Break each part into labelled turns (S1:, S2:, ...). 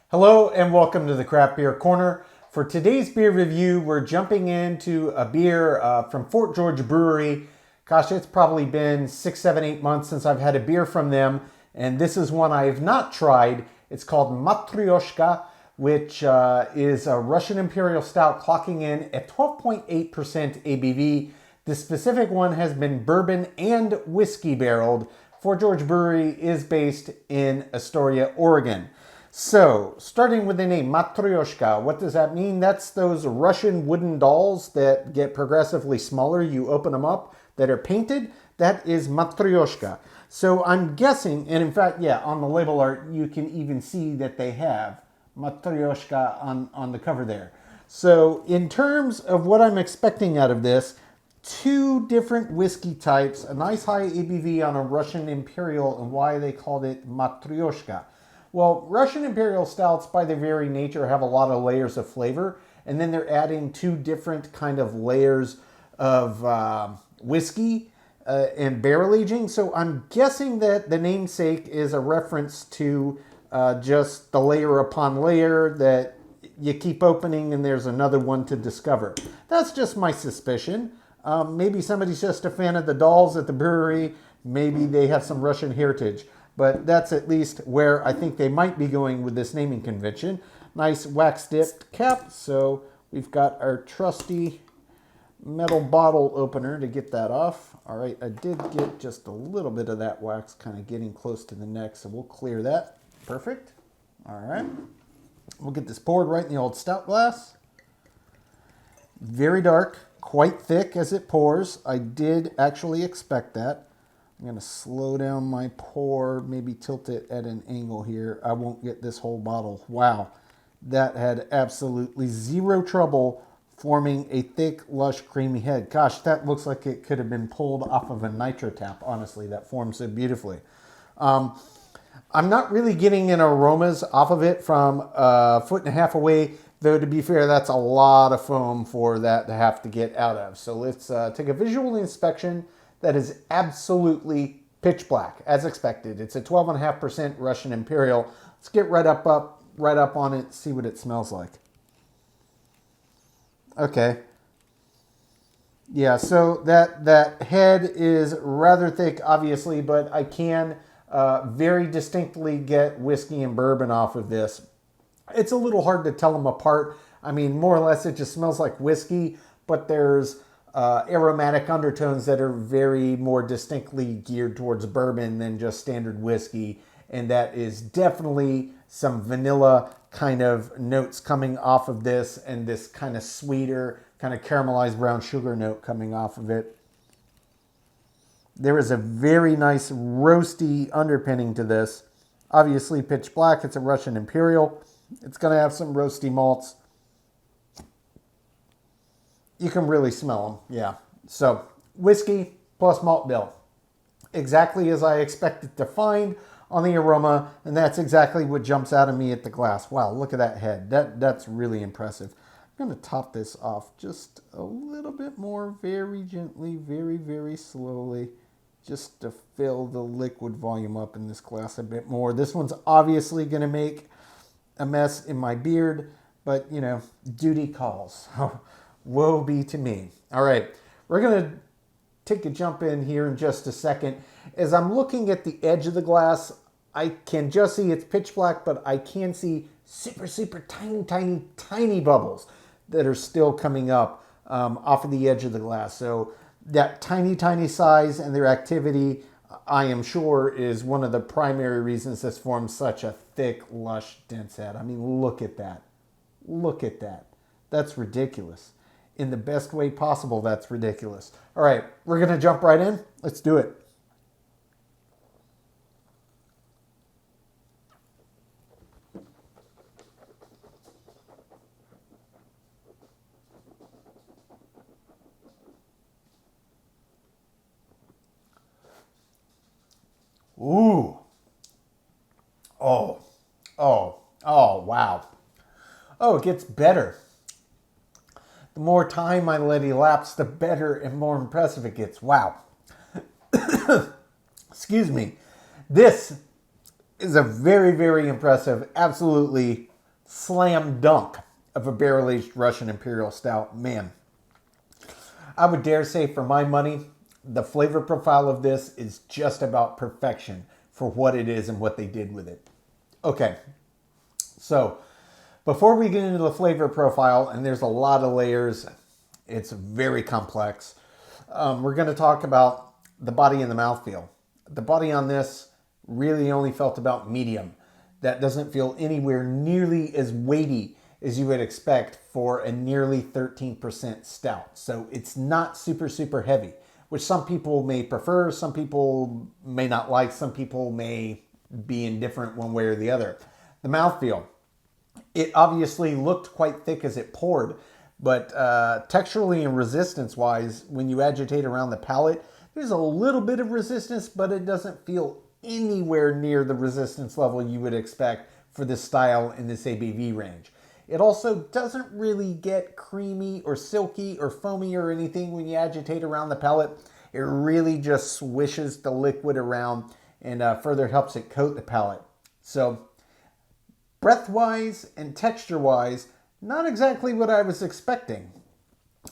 S1: Hello and welcome to the Craft Beer Corner. For today's beer review, we're jumping into a beer from Fort George Brewery. Gosh, it's probably been 6, 7, 8 months since I've had a beer from them, and this is one I have not tried. It's called Matryoshka, which is a Russian Imperial Stout clocking in at 12.8% ABV. This specific one has been bourbon and whiskey barreled. Fort George Brewery is based in Astoria, Oregon. So, starting with the name, Matryoshka, what does that mean? That's those Russian wooden dolls that get progressively smaller. You open them up, that are painted. That is Matryoshka. So I'm guessing, and in fact, yeah, on the label art, you can even see that they have Matryoshka on the cover there. So in terms of what I'm expecting out of this, two different whiskey types, a nice high ABV on a Russian Imperial, and why they called it Matryoshka. Well, Russian Imperial Stouts, by their very nature, have a lot of layers of flavor, and then they're adding two different kind of layers of whiskey and barrel aging. So I'm guessing that the namesake is a reference to just the layer upon layer that you keep opening and there's another one to discover. That's just my suspicion. Maybe somebody's just a fan of the dolls at the brewery. Maybe they have some Russian heritage. But that's at least where I think they might be going with this naming convention. Nice wax-dipped cap. So we've got our trusty metal bottle opener to get that off. All right, I did get just a little bit of that wax kind of getting close to the neck, so we'll clear that. Perfect. All right. We'll get this poured right in the old stout glass. Very dark, quite thick as it pours. I did actually expect that. I'm going to slow down my pour, maybe tilt it at an angle here. I won't get this whole bottle. Wow, that had absolutely zero trouble forming a thick, lush, creamy head. Gosh, that looks like it could have been pulled off of a nitro tap, honestly. That forms so beautifully. I'm not really getting any aromas off of it from a foot and a half away, though to be fair, that's a lot of foam for that to have to get out of. So let's take a visual inspection. That is absolutely pitch black, as expected. It's a 12.5% Russian Imperial. Let's get right up on it, see what it smells like. Okay. Yeah, so that head is rather thick, obviously, but I can very distinctly get whiskey and bourbon off of this. It's a little hard to tell them apart. I mean, more or less, it just smells like whiskey, but there's aromatic undertones that are very more distinctly geared towards bourbon than just standard whiskey. And that is definitely some vanilla kind of notes coming off of this, and this kind of sweeter, kind of caramelized brown sugar note coming off of it. There is a very nice roasty underpinning to this. Obviously pitch black, it's a Russian Imperial. It's going to have some roasty malts. You can really smell them, yeah. So, whiskey plus malt bill. Exactly as I expected to find on the aroma, and that's exactly what jumps out of me at the glass. Wow, look at that head. That's really impressive. I'm going to top this off just a little bit more, very gently, very, very slowly, just to fill the liquid volume up in this glass a bit more. This one's obviously going to make a mess in my beard, but, you know, duty calls. Woe be to me. All right, we're going to take a jump in here in just a second. As I'm looking at the edge of the glass, I can just see it's pitch black, but I can see super, super tiny, tiny, tiny bubbles that are still coming up off of the edge of the glass. So that tiny, tiny size and their activity, I am sure, is one of the primary reasons this forms such a thick, lush, dense head. I mean, look at that. Look at that. That's ridiculous. In the best way possible, that's ridiculous. All right, we're going to jump right in. Let's do it. Ooh. Oh. Oh. Oh, wow. Oh, it gets better. The more time I let elapse, the better and more impressive it gets. Wow. Excuse me. This is a very, very impressive, absolutely slam dunk of a barrel-aged Russian Imperial Stout. Man, I would dare say for my money, the flavor profile of this is just about perfection for what it is and what they did with it. Okay, so before we get into the flavor profile, and there's a lot of layers, it's very complex, we're going to talk about the body and the mouthfeel. The body on this really only felt about medium. That doesn't feel anywhere nearly as weighty as you would expect for a nearly 13% stout. So it's not super, super heavy, which some people may prefer, some people may not like, some people may be indifferent one way or the other. The mouthfeel. It obviously looked quite thick as it poured, but texturally and resistance-wise, when you agitate around the palate, there's a little bit of resistance, but it doesn't feel anywhere near the resistance level you would expect for this style in this ABV range. It also doesn't really get creamy or silky or foamy or anything when you agitate around the palate. It really just swishes the liquid around and further helps it coat the palate. So breath-wise and texture-wise, not exactly what I was expecting.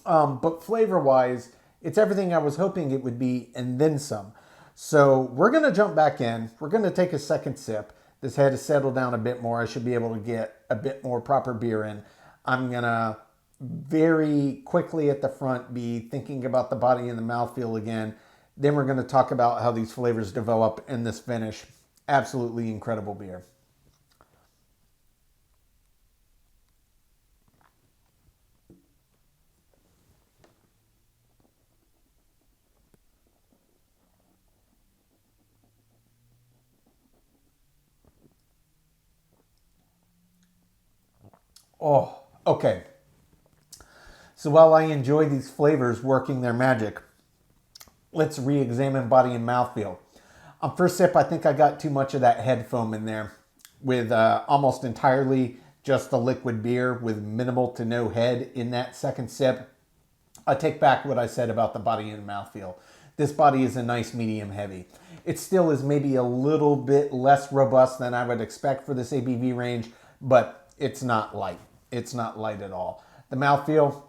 S1: But flavor-wise, it's everything I was hoping it would be and then some. So we're going to jump back in. We're going to take a second sip. This had to settle down a bit more. I should be able to get a bit more proper beer in. I'm going to very quickly at the front be thinking about the body and the mouthfeel again. Then we're going to talk about how these flavors develop in this finish. Absolutely incredible beer. Oh, okay. So while I enjoy these flavors working their magic, let's re-examine body and mouthfeel. On first sip, I think I got too much of that head foam in there with almost entirely just the liquid beer with minimal to no head in that second sip. I take back what I said about the body and mouthfeel. This body is a nice medium heavy. It still is maybe a little bit less robust than I would expect for this ABV range, but it's not light. It's not light at all. The mouthfeel,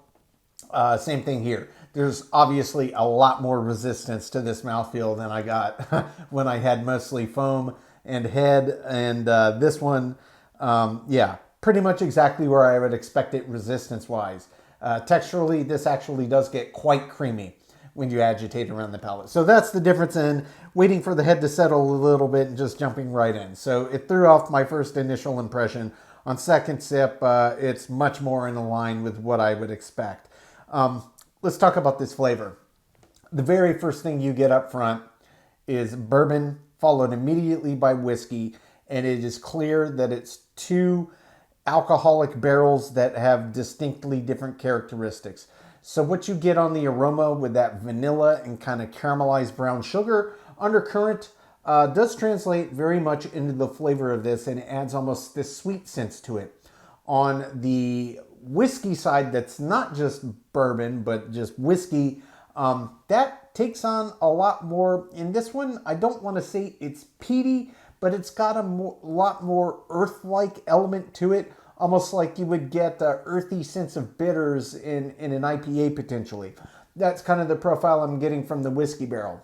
S1: same thing here. There's obviously a lot more resistance to this mouthfeel than I got when I had mostly foam and head. And this one, yeah, pretty much exactly where I would expect it resistance-wise. Texturally, this actually does get quite creamy when you agitate around the palate. So that's the difference in waiting for the head to settle a little bit and just jumping right in. So it threw off my first initial impression. On second sip, it's much more in line with what I would expect. Let's talk about this flavor. The very first thing you get up front is bourbon, followed immediately by whiskey, and it is clear that it's two alcoholic barrels that have distinctly different characteristics. So what you get on the aroma with that vanilla and kind of caramelized brown sugar undercurrent does translate very much into the flavor of this and adds almost this sweet sense to it. On the whiskey side, that's not just bourbon, but just whiskey, that takes on a lot more. In this one, I don't want to say it's peaty, but it's got a lot more earth-like element to it, almost like you would get the earthy sense of bitters in an IPA potentially. That's kind of the profile I'm getting from the whiskey barrel.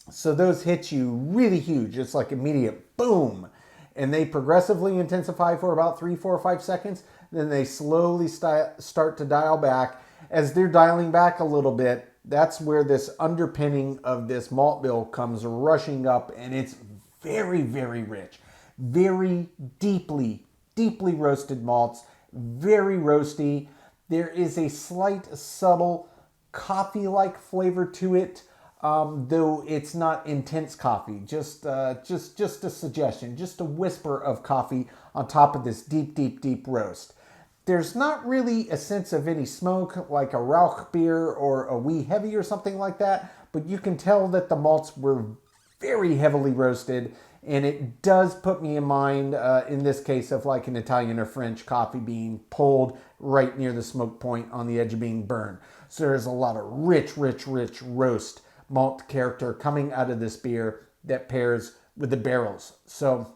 S1: So those hit you really huge. It's like immediate boom. And they progressively intensify for about 3, 4, 5 seconds. Then they slowly start to dial back. As they're dialing back a little bit, that's where this underpinning of this malt bill comes rushing up. And it's very, very rich. Very deeply, deeply roasted malts. Very roasty. There is a slight, subtle coffee-like flavor to it. Though it's not intense coffee, just a suggestion, just a whisper of coffee on top of this deep, deep, deep roast. There's not really a sense of any smoke like a Rauch beer or a wee heavy or something like that, but you can tell that the malts were very heavily roasted, and it does put me in mind, in this case, of like an Italian or French coffee being pulled right near the smoke point on the edge of being burned. So there's a lot of rich, rich, rich roast malt character coming out of this beer that pairs with the barrels. So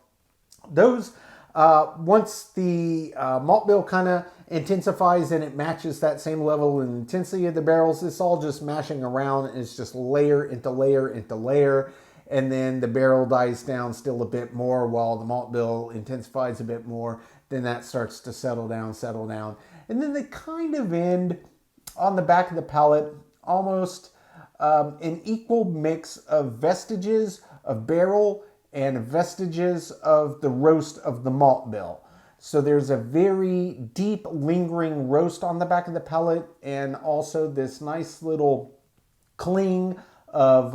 S1: those Once the malt bill kind of intensifies and it matches that same level of intensity of the barrels, it's all just mashing around and it's just layer into layer into layer. And then the barrel dies down still a bit more while the malt bill intensifies a bit more. Then that starts to settle down, settle down. And then they kind of end on the back of the palate, almost an equal mix of vestiges of barrel and vestiges of the roast of the malt bill. So there's a very deep lingering roast on the back of the palate and also this nice little cling of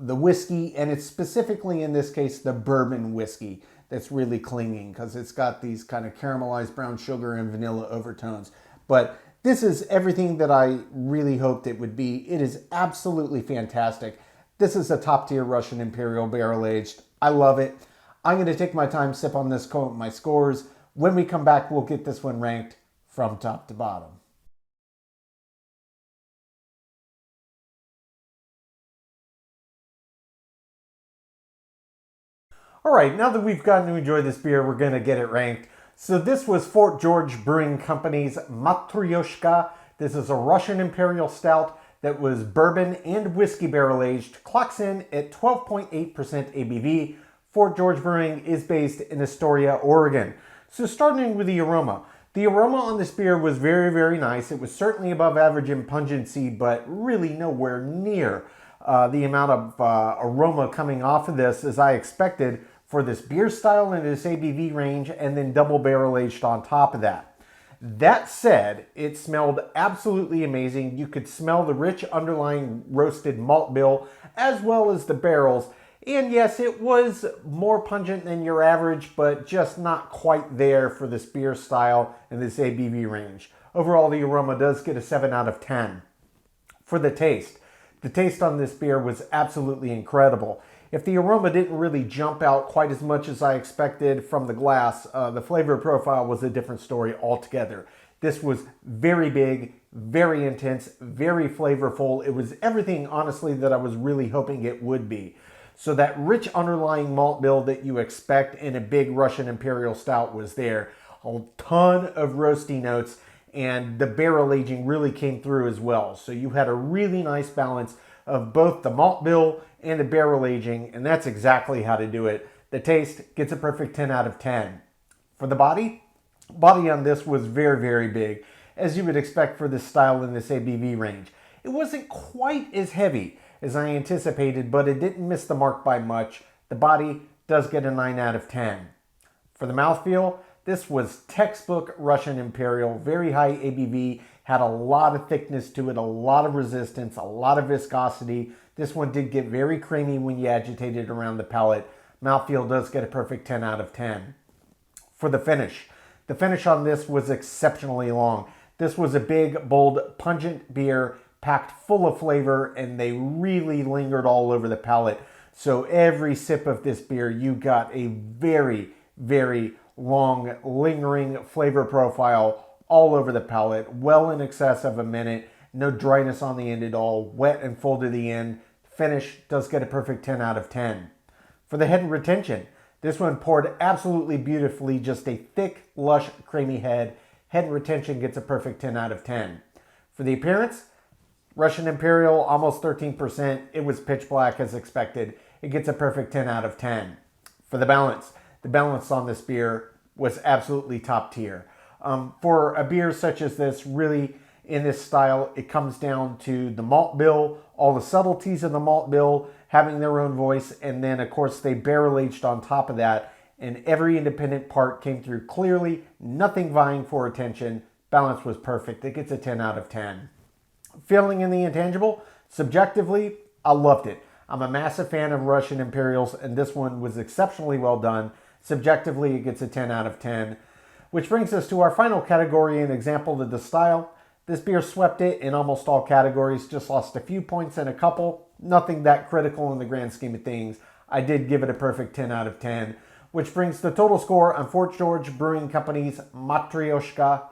S1: the whiskey, and it's specifically in this case the bourbon whiskey that's really clinging because it's got these kind of caramelized brown sugar and vanilla overtones. But this is everything that I really hoped it would be. It is absolutely fantastic. This is a top tier Russian Imperial barrel aged. I love it. I'm going to take my time, sip on this, quote my scores. When we come back, we'll get this one ranked from top to bottom. All right, now that we've gotten to enjoy this beer, we're going to get it ranked. So this was Fort George Brewing Company's Matryoshka. This is a Russian Imperial Stout that was bourbon and whiskey barrel aged. Clocks in at 12.8% ABV. Fort George Brewing is based in Astoria, Oregon. So starting with the aroma. The aroma on this beer was very, very nice. It was certainly above average in pungency, but really nowhere near the amount of aroma coming off of this as I expected for this beer style and this ABV range, and then double barrel aged on top of that. That said, it smelled absolutely amazing. You could smell the rich underlying roasted malt bill as well as the barrels. And yes, it was more pungent than your average, but just not quite there for this beer style and this ABV range. Overall, the aroma does get a 7 out of 10. For the taste on this beer was absolutely incredible. If the aroma didn't really jump out quite as much as I expected from the glass, the flavor profile was a different story altogether. This was very big, very intense, very flavorful. It was everything, honestly, that I was really hoping it would be. So that rich underlying malt bill that you expect in a big Russian Imperial Stout was there. A ton of roasty notes, and the barrel aging really came through as well. So you had a really nice balance of both the malt bill and the barrel aging, and that's exactly how to do it. The taste gets a perfect 10 out of 10. For the body on this was very, very big, as you would expect for this style in this ABV range. It wasn't quite as heavy as I anticipated, but it didn't miss the mark by much. The body does get a 9 out of 10. For the mouthfeel, this was textbook Russian Imperial, very high ABV, had a lot of thickness to it, a lot of resistance, a lot of viscosity. This one did get very creamy when you agitate it around the palate. Mouthfeel does get a perfect 10 out of 10. For the finish on this was exceptionally long. This was a big, bold, pungent beer packed full of flavor, and they really lingered all over the palate. So every sip of this beer, you got a very, very long, lingering flavor profile all over the palate, well in excess of a minute. No dryness on the end at all, wet and full to the end. Finish does get a perfect 10 out of 10. For the head and retention, this one poured absolutely beautifully, just a thick, lush, creamy head. Head and retention gets a perfect 10 out of 10. For the appearance, Russian Imperial, almost 13%. It was pitch black as expected. It gets a perfect 10 out of 10. For the balance on this beer was absolutely top tier. For a beer such as this, really in this style, it comes down to the malt bill, all the subtleties of the malt bill having their own voice, and then of course they barrel aged on top of that, and every independent part came through clearly, nothing vying for attention. Balance was perfect. It gets a 10 out of 10. Feeling in the intangible, subjectively, I loved it. I'm a massive fan of Russian Imperials, and this one was exceptionally well done. Subjectively, it gets a 10 out of 10. Which brings us to our final category and example of the style. This beer swept it in almost all categories, just lost a few points in a couple. Nothing that critical in the grand scheme of things. I did give it a perfect 10 out of 10, which brings the total score on Fort George Brewing Company's Matryoshka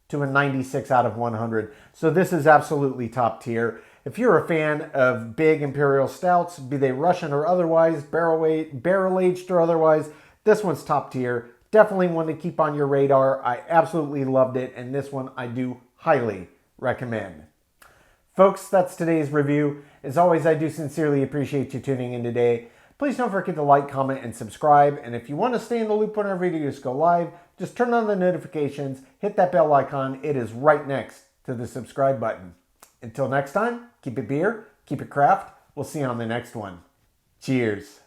S1: to a 96 out of 100. So this is absolutely top tier. If you're a fan of big Imperial Stouts, be they Russian or otherwise, barrel aged or otherwise, this one's top tier. Definitely one to keep on your radar. I absolutely loved it, and this one I do highly recommend. Folks, that's today's review. As always, I do sincerely appreciate you tuning in today. Please don't forget to like, comment, and subscribe. And if you want to stay in the loop when our videos go live, just turn on the notifications, hit that bell icon. It is right next to the subscribe button. Until next time, keep it beer, keep it craft. We'll see you on the next one. Cheers.